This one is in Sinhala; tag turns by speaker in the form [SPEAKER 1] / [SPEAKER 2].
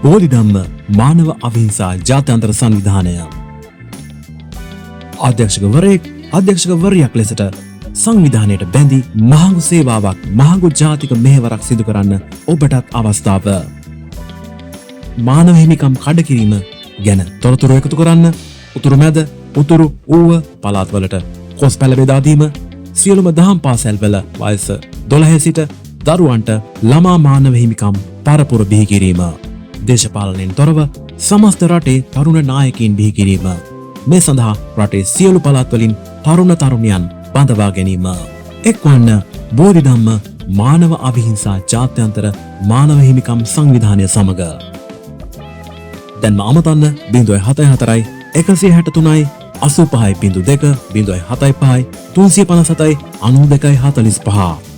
[SPEAKER 1] බෝධිධම්ම මානව අවිහිංසා ජාත්‍යන්තර සංවිධානය අධ්‍යක්ෂකවරයක් ලෙසට සංවිධානයට බැඳි මහඟු සේවාවක් මහඟු ජාතික මෙහෙවරක් සිදු කරන්න ඔබටත් අවස්ථාව. මානව හිමිකම් කඩකිරීම ගැන තොරතුරු එකතු කරන්න උතුරු මැද උතුරු ඌව පළාත්වලට කොස් පැල බෙදා දීම සියලුම දහම් පාසැල්වල වයස 12 සිට දරුවන්ට ළමා මානව හිමිකම් පරපුර බිහි කිරීම දේශපාලනයෙන් තොරව සමස්ත රටේ තරුණ නායකයින් බිහි කිරීම මේ සඳහා රටේ සියලු පළාත්වලින් තරුණ තරුණියන් බඳවා ගැනීම එක්වන්න බෝධිධම්ම මානව අවිහිංසා ජාත්‍යන්තර මානව හිමිකම් සංවිධානය සමග දැන්ම අමතන්න 074 163 85.2 075 357 92 45